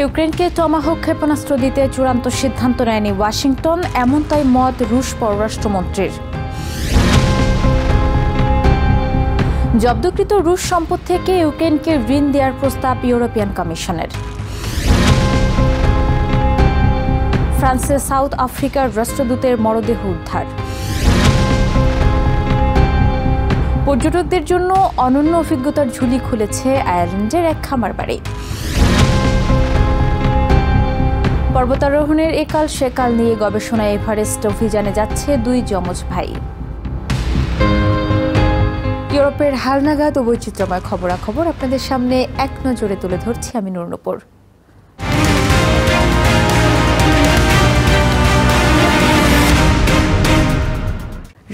ইউক্রেনকে টমাহক ক্ষেপণাস্ত্র দিতে চূড়ান্ত সিদ্ধান্ত নেয়নি ওয়াশিংটন, এমনটাই মত রুশ পররাষ্ট্রমন্ত্রীর। জব্দকৃত রুশ সম্পদ থেকে ইউক্রেনকে ঋণ দেওয়ার প্রস্তাব ইউরোপিয়ান কমিশনের। ফ্রান্সে সাউথ আফ্রিকার রাষ্ট্রদূতের মরদেহ উদ্ধার। পর্যটকদের জন্য অনন্য অভিজ্ঞতার ঝুলি খুলেছে আয়ারল্যান্ডের এক খামার বাড়ি। পর্বতারোহণের একাল সেকাল নিয়ে গবেষণায় এভারেস্ট অভিযানে যাচ্ছে দুই যমজ ভাই। ইউরোপের হালনাগাদ ও বৈচিত্র্যময় খবরাখবর আপনাদের সামনে এক নজরে তুলে ধরছি আমি নুরনূপুর।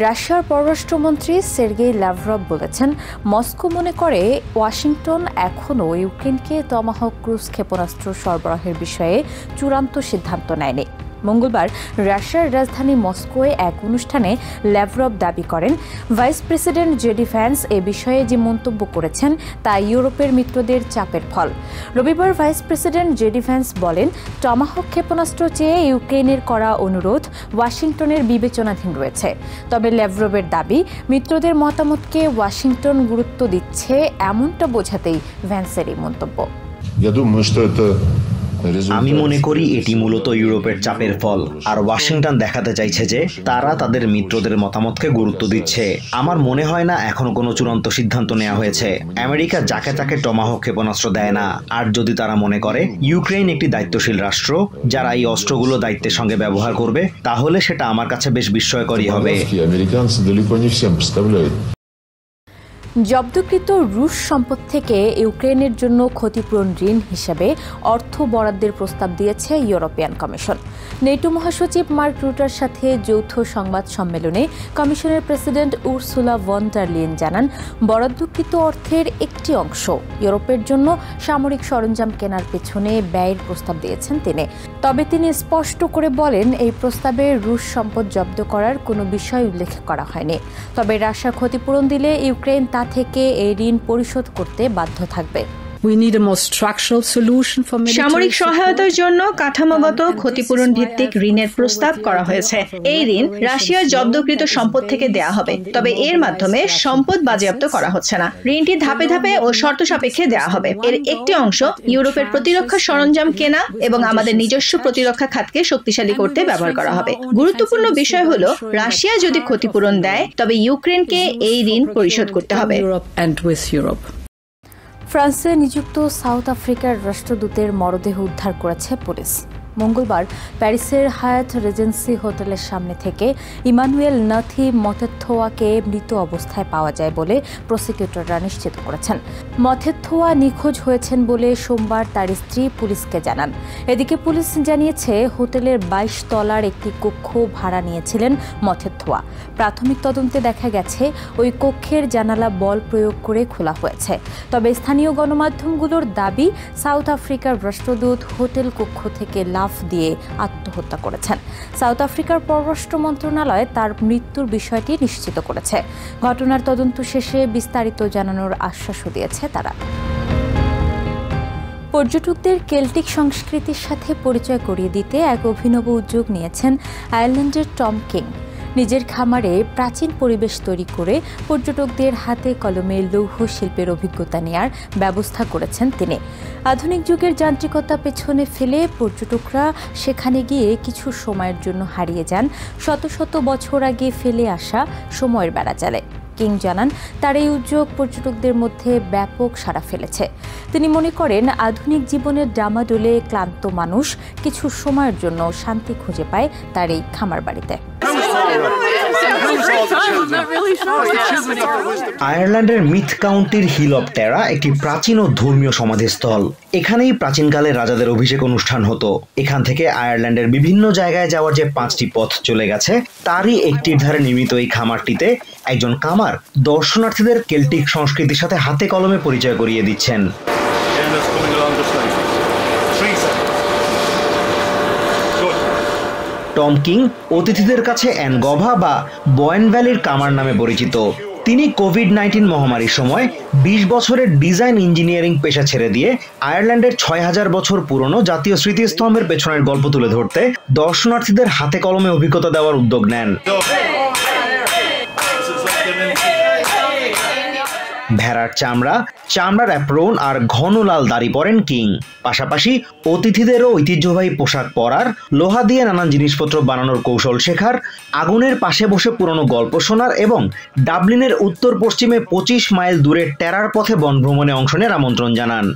রাশিয়ার পররাষ্ট্রমন্ত্রী সের্গেই লাভরভ বলেছেন, মস্কো মনে করে ওয়াশিংটন এখনও ইউক্রেনকে টমাহক ক্রুজ ক্ষেপণাস্ত্র সরবরাহের বিষয়ে চূড়ান্ত সিদ্ধান্ত নেয়নি। মঙ্গলবার রাশিয়ার রাজধানী মস্কোয় এক অনুষ্ঠানে লাভরভ দাবি করেন, ভাইস প্রেসিডেন্ট জেডি ভ্যান্স এ বিষয়ে যে মন্তব্য করেছেন তা ইউরোপের মিত্রদের চাপের ফল। রবিবার ভাইস প্রেসিডেন্ট জেডি ভ্যান্স বলেন, টমাহক ক্ষেপণাস্ত্র চেয়ে ইউক্রেনের করা অনুরোধ ওয়াশিংটনের বিবেচনাধীন রয়েছে। তবে লাভরভের দাবি, মিত্রদের মতামতকে ওয়াশিংটন গুরুত্ব দিচ্ছে, এমনটা বোঝাতেই ভ্যান্সের এই মন্তব্য। আমি মনে করি এটি মূলত ইউরোপের চাপের ফল, আর ওয়াশিংটন দেখাতে চাইছে যে তারা তাদের মিত্রদের মতামতকে গুরুত্ব দিচ্ছে। আমার মনে হয় না এখনো কোনো চূড়ান্ত সিদ্ধান্ত নেওয়া হয়েছে। আমেরিকা যাকে তাকে টমাহক ক্ষেপণাস্ত্র দেয় না, আর যদি তারা মনে করে ইউক্রেন একটি দায়িত্বশীল রাষ্ট্র যারা এই অস্ত্রগুলো দায়িত্বের সঙ্গে ব্যবহার করবে, তাহলে সেটা আমার কাছে বেশ বিস্ময়করই হবে। জব্দকৃত রুশ সম্পদ থেকে ইউক্রেনের জন্য ক্ষতিপূরণ ঋণ হিসেবে অর্থ বরাদ্দের প্রস্তাব দিয়েছে ইউরোপিয়ান কমিশন। নেটো মহাসচিব মার্ক রুটার সাথে যৌথ সংবাদ সম্মেলনে কমিশনের president Ursula von der Leyen জানান, বরাদ্দকৃত অর্থের একটি অংশ ইউরোপের জন্য সামরিক সরঞ্জাম কেনার পেছনে ব্যয়ের প্রস্তাব দিয়েছেন তিনি। তবে তিনি স্পষ্ট করে বলেন, এই প্রস্তাবে রুশ সম্পদ জব্দ করার কোনো বিষয় উল্লেখ করা হয়নি। তবে রাশিয়া ক্ষতিপূরণ দিলে ইউক্রেন তা থেকে এই ঋণ পরিশোধ করতে বাধ্য থাকবে। সামরিক সহায়তার জন্য কাঠামোগত ক্ষতিপূরণ ভিত্তিক ঋণের প্রস্তাব করা হয়েছে। এই ঋণ রাশিয়ার জব্দকৃত সম্পদ থেকে দেয়া হবে, তবে এর মাধ্যমে সম্পদ বাজেয়াপ্ত করা হচ্ছে না। ঋণটি ধাপে ধাপে ও শর্ত সাপেক্ষে দেয়া হবে। এর একটি অংশ ইউরোপের প্রতিরক্ষা সরঞ্জাম কেনা এবং আমাদের নিজস্ব প্রতিরক্ষা খাতকে শক্তিশালী করতে ব্যবহার করা হবে। গুরুত্বপূর্ণ বিষয় হলো, রাশিয়া যদি ক্ষতিপূরণ দেয় তবে ইউক্রেনকে এই ঋণ পরিশোধ করতে হবে। ফ্রান্সে নিযুক্ত সাউথ আফ্রিকার রাষ্ট্রদূতের মরদেহ উদ্ধার করেছে পুলিশ। মঙ্গলবার প্যারিসের হায়াত রেজেন্সি হোটেলের সামনে থেকে ইমানুয়েল নাথি মথেথোয়াকে মৃত অবস্থায় পাওয়া যায় বলে প্রসিকিউটররা নিশ্চিত করেছেন। মথেথোয়া নিখোঁজ হয়েছেন বলে সোমবার তার স্ত্রী পুলিশকে জানান। এদিকে পুলিশ জানিয়েছে, হোটেলের 22 তলার একটি কক্ষ ভাড়া নিয়েছিলেন মথেথোয়া। প্রাথমিক তদন্তে দেখা গেছে, ওই কক্ষের জানালা বল প্রয়োগ করে খোলা হয়েছে। তবে স্থানীয় গণমাধ্যমগুলোর দাবি, সাউথ আফ্রিকার রাষ্ট্রদূত হোটেল কক্ষ থেকে লাফ দিয়ে আত্মহত্যা করেছেন। সাউথ আফ্রিকার পররাষ্ট্র মন্ত্রণালয় তার মৃত্যুর বিষয়টি নিশ্চিত করেছে। ঘটনার তদন্ত শেষে বিস্তারিত জানানোর আশ্বাসও দিয়েছে তারা। পর্যটকদের কেল্টিক সংস্কৃতির সাথে পরিচয় করিয়ে দিতে এক অভিনব উদ্যোগ নিয়েছেন আয়ারল্যান্ডের টম কিং। নিজের খামারে প্রাচীন পরিবেশ তৈরি করে পর্যটকদের হাতে কলমে লৌহ শিল্পের অভিজ্ঞতা নেয়ার ব্যবস্থা করেছেন তিনি। আধুনিক যুগের যান্ত্রিকতা পেছনে ফেলে পর্যটকরা সেখানে গিয়ে কিছু সময়ের জন্য হারিয়ে যান শত শত বছর আগে ফেলে আসা সময়ের বেড়াজালে। কিং জানান, তার এই উদ্যোগ পর্যটকদের মধ্যে ব্যাপক সাড়া ফেলেছে। তিনি মনে করেন, আধুনিক জীবনের ডামাডোলে ক্লান্ত মানুষ কিছু সময়ের জন্য শান্তি খুঁজে পায় তার এই খামার বাড়িতে। আয়ারল্যান্ডের মিথ কাউন্টির হিল অব টেরা একটি প্রাচীন ও ধর্মীয় সমাধিস্থল। এখানেই প্রাচীনকালে রাজাদের অভিষেক অনুষ্ঠান হতো। এখান থেকে আয়ারল্যান্ডের বিভিন্ন জায়গায় যাওয়ার যে 5টি পথ চলে গেছে, তারই একটির ধারে নির্মিত এই খামারটিতে একজন কামার দর্শনার্থীদের কেল্টিক সংস্কৃতির সাথে হাতে কলমে পরিচয় করিয়ে দিচ্ছেন। টম কিং অতিথিদের কাছে অ্যানগভা বা বয়েন ভ্যালির কামার নামে পরিচিত। তিনি কোভিড-19 মহামারীর সময় 20 বছরের ডিজাইন ইঞ্জিনিয়ারিং পেশা ছেড়ে দিয়ে আয়ারল্যান্ডের 6000 বছর পুরনো জাতীয় স্মৃতিস্তম্ভের পেছনের গল্প তুলে ধরতে দর্শনার্থীদের হাতে কলমে অভিজ্ঞতা দেওয়ার উদ্যোগ নেন। ভেড়ার চামড়ার অ্যাপ্রন আর ঘন লাল দাড়ি পরেন কিং। পাশাপাশি অতিথিদেরও ঐতিহ্যবাহী পোশাক পরার, লোহা দিয়ে নানান জিনিসপত্র বানানোর কৌশল শেখার, আগুনের পাশে বসে পুরনো গল্প শোনার এবং ডাবলিনের উত্তর পশ্চিমে 25 মাইল দূরে টেরার পথে বনভ্রমণে অংশ নেওয়ার আমন্ত্রণ জানান।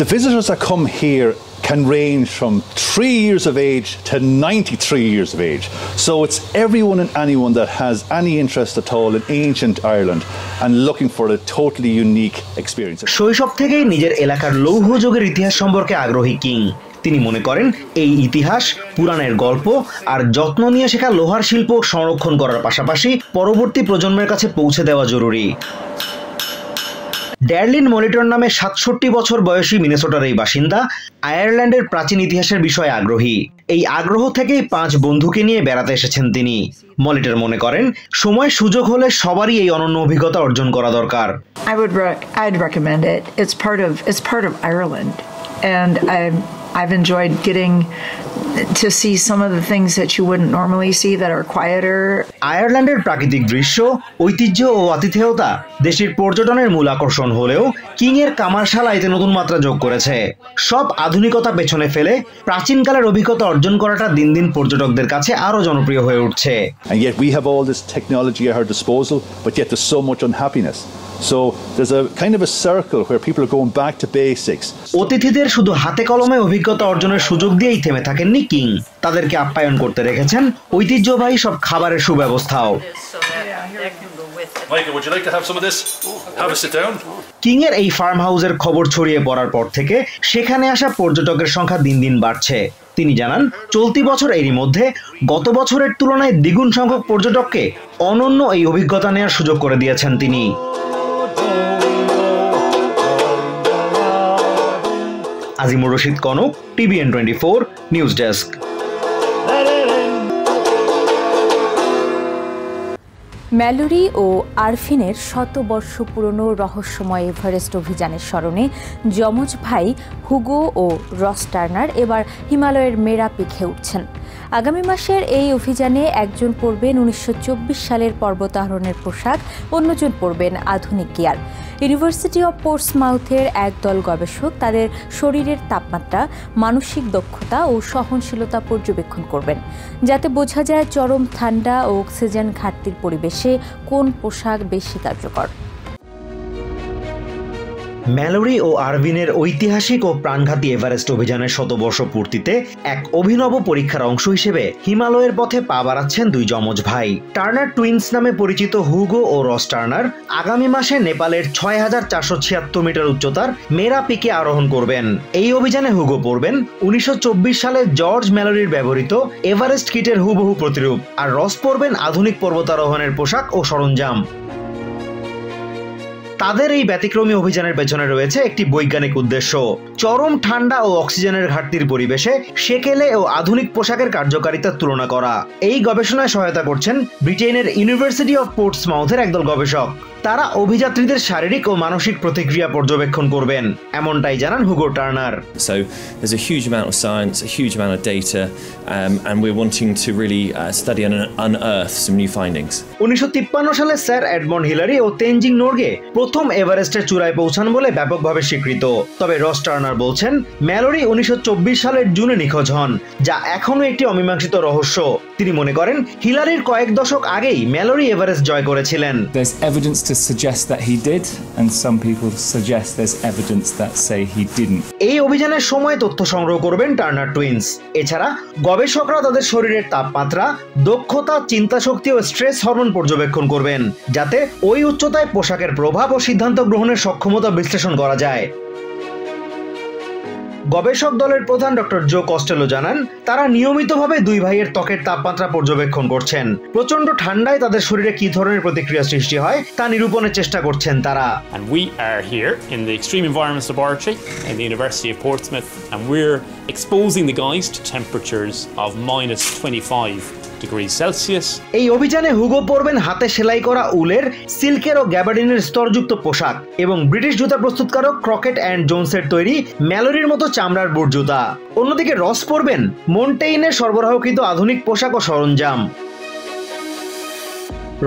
The visitors that come here can range from 3 years of age to 93 years of age. So it's everyone and anyone that has any interest at all in ancient Ireland and looking for a totally unique experience. শৈশব থেকেই নিজের এলাকার লৌহ যুগের ইতিহাস সম্পর্কে আগ্রহী king. তিনি মনে করেন এই ইতিহাস, পুরাণের গল্প আর যত্ন নিয়ে শেখা লোহার শিল্প সংরক্ষণ করার পাশাপাশি পরবর্তী প্রজন্মের কাছে পৌঁছে দেওয়া জরুরি। ড্যারলিন মলিটন নামে 67 বছর বয়সী মিনেসোটার এই বাসিন্দা আয়ারল্যান্ডের প্রাচীন ইতিহাসের বিষয়ে আগ্রহী। এই আগ্রহ থেকেই 5 বন্ধুকে নিয়ে বেড়াতে এসেছেন তিনি। মলিটন মনে করেন সময় সুযোগ হলে সবারই এই অনন্য অভিজ্ঞতা অর্জন করা দরকার। I'd recommend it. It's part of Ireland, and I've enjoyed getting to see some of the things that you wouldn't normally see that are quieter. আয়ারল্যান্ডের প্রাকৃতিক দৃশ্য, ঐতিহ্য ও আতিথেয়তা দেশের পর্যটনের মূল আকর্ষণ হলেও কিং এর কামারশালা এতে নতুন মাত্রা যোগ করেছে। সব আধুনিকতা পেছনে ফেলে প্রাচীনকালের অভিজ্ঞতা অর্জন করাটা দিন দিন পর্যটকদের কাছে আরো জনপ্রিয় হয়ে উঠছে। And yet we have all this technology at our disposal, but yet there's so much unhappiness. So there's a kind of a circle where people are going back to basics. অতিথিদের শুধু হাতে কলমে অভিজ্ঞতা অর্জনের সুযোগ দিয়েই থেমে থাকেননি কিং। তাদেরকে আপ্যায়ন করতে রেখেছেন ঐতিহ্যবাহী সব খাবারের সুব্যবস্থাও। Michael, would you like to have some of this? Have a sit down. King এর এই ফার্ম হাউসের খবর ছড়িয়ে পড়ার পর থেকে সেখানে আসা পর্যটকের সংখ্যা দিন দিন বাড়ছে। তিনি জানান চলতি বছর এরই মধ্যে গত বছরের তুলনায় দ্বিগুণ সংখ্যক পর্যটককে অনন্য এই অভিজ্ঞতা নেওয়ার সুযোগ করে দিয়েছেন তিনি। Azimur Rashid Konok, TVN 24 news desk. Mallory ও আরফিনের 100 বর্ষ পুরনো রহস্যময় এভারেস্ট অভিযানের স্মরণে যমজ ভাই হুগো ও রস টার্নার এবার হিমালয়ের মেরা পিকে উঠছেন। আগামী মাসের এই অভিযানে একজন পরবেন 1924 সালের পর্বতারোহণের পোশাক, অন্যজন পরবেন আধুনিক গিয়ার। ইউনিভার্সিটি অব পোর্টসমাউথের একদল গবেষক তাদের শরীরের তাপমাত্রা, মানসিক দক্ষতা ও সহনশীলতা পর্যবেক্ষণ করবেন, যাতে বোঝা যায় চরম ঠান্ডা ও অক্সিজেন ঘাটতির পরিবেশে কোন পোশাক বেশি কার্যকর। ম্যালোরি ও আরভিনের ঐতিহাসিক ও প্রাণঘাতী এভারেস্ট অভিযানের 100 বর্ষ পূর্তিতে এক অভিনব পরীক্ষার অংশ হিসেবে হিমালয়ের পথে পা বাড়াচ্ছেন দুই যমজ ভাই। টার্নার টুইন্স নামে পরিচিত হুগো ও রস টার্নার আগামী মাসে নেপালের 6476 মিটার উচ্চতার মেরা পিকে আরোহণ করবেন। এই অভিযানে হুগো পরবেন 1924 সালে জর্জ ম্যালোরির ব্যবহৃত এভারেস্ট কিটের হুবহু প্রতিরূপ, আর রস পরবেন আধুনিক পর্বতারোহণের পোশাক ও সরঞ্জাম। তাদের এই ব্যতিক্রমী অভিযানের পেছনে রয়েছে একটি বৈজ্ঞানিক উদ্দেশ্য। চরম ঠান্ডা ও অক্সিজেনের ঘাটতির পরিবেশে সেকেলে ও আধুনিক পোশাকের কার্যকারিতার তুলনা করা। এই গবেষণায় সহায়তা করছেন ব্রিটেনের ইউনিভার্সিটি অব পোর্টসমাউথের একদল গবেষক। তারা অভিযাত্রীদের শারীরিক ও মানসিক প্রতিক্রিয়া পর্যবেক্ষণ করবেন, এমনটাই জানান Hugo Turner. So there's a huge amount of science, a huge amount of data, and we're wanting to really study and unearth some new findings. 1953 সালে স্যার এডমন্ড হিলারি ও তেনজিং নোরগে প্রথম এভারেস্টের চূড়ায় পৌঁছান বলে ব্যাপকভাবে স্বীকৃত। তবে রস টার্নার বলছেন ম্যালোরি 1924 সালের জুনে নিখোঁজ হন, যা এখনো একটি অমীমাংসিত রহস্য। তিনি মনে করেন হিলারির কয়েক দশক আগেই ম্যালোরি এভারেস্ট জয় করেছিলেন। There's evidence to suggest that he did, and some people suggest there's evidence that say he didn't. এই অভিযানের সময় তথ্য সংগ্রহ করবেন টার্নার টুইন্স। এছাড়া গবেষকরা তাদের শরীরের তাপমাত্রা, দক্ষতা, চিন্তাশক্তি ও স্ট্রেস হরমোন পর্যবেক্ষণ করবেন, যাতে ওই উচ্চতায় পোশাকের প্রভাব ও সিদ্ধান্ত গ্রহণের সক্ষমতা বিশ্লেষণ করা যায়। গবেষক দলের প্রধান ডক্টর জো কস্টেলো জানান তারা নিয়মিতভাবে দুই ভাইয়ের ত্বকের তাপমাত্রা পর্যবেক্ষণ করছেন। প্রচন্ড ঠান্ডায় তাদের শরীরে কি ধরনের প্রতিক্রিয়া সৃষ্টি হয় তা নিরূপণের চেষ্টা করছেন তারা। And we are here in the Extreme Environments Laboratory in the University of Portsmouth, and we're exposing the guys to temperatures of -25 degrees Celsius. এই অভিযানে হুগো পরবেন হাতে সেলাই করা উলের, সিল্কের ও গ্যাবার্ডিনের স্তরযুক্ত পোশাক এবং ব্রিটিশ জুতা প্রস্তুতকারক ক্রকেট অ্যান্ড জোনসের তৈরি ম্যালোরির মতো চামড়ার বুট জুতা। অন্যদিকে রস পরবেন মন্টেইনের সরবরাহকৃত আধুনিক পোশাক ও সরঞ্জাম।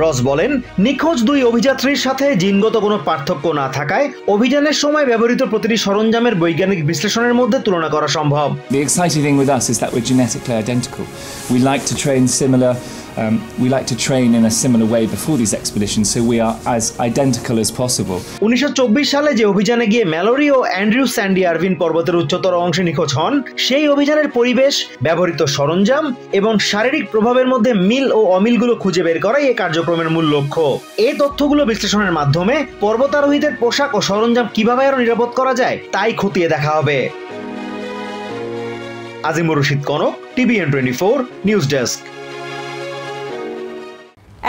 রস বলেন, নিখোঁজ দুই অভিযাত্রীর সাথে জিনগত কোনো পার্থক্য না থাকায় অভিযানের সময় ব্যবহৃত প্রতিটি সরঞ্জামের বৈজ্ঞানিক বিশ্লেষণের মধ্যে তুলনা করা সম্ভব। The exciting thing with us is that we're genetically identical. We like to train similar. We like to train in a similar way before these expeditions, so we are as identical as possible. 1924 সালে যে অভিযানে গিয়ে Mallory ও Andrew Sandy Ervine পর্বতের উচ্চতর অংশে নিখোঁজ হন, সেই অভিযানের পরিবেশ, ব্যবহৃত সরঞ্জাম এবং শারীরিক প্রভাবের মধ্যে মিল ও অমিলগুলো খুঁজে বের করাই এই কার্যক্রমের মূল লক্ষ্য। এই তথ্যগুলো বিশ্লেষণের মাধ্যমে পর্বতারোহীদের পোশাক ও সরঞ্জাম কিভাবে আরো নিরাপদ করা যায় তাই খতিয়ে দেখা হবে। Azimur Rashid Konok, TVN 24 news desk.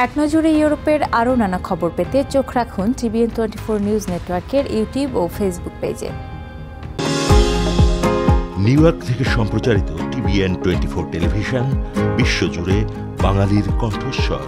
এক নজরে ইউরোপের আরও নানা খবর পেতে চোখ রাখুন TVN 24 নিউজ নেটওয়ার্কের ইউটিউব ও ফেসবুক পেজে। নিউ ইয়র্ক থেকে সম্প্রচারিত TVN 24 টেলিভিশন বিশ্বজুড়ে বাঙালির কণ্ঠস্বর।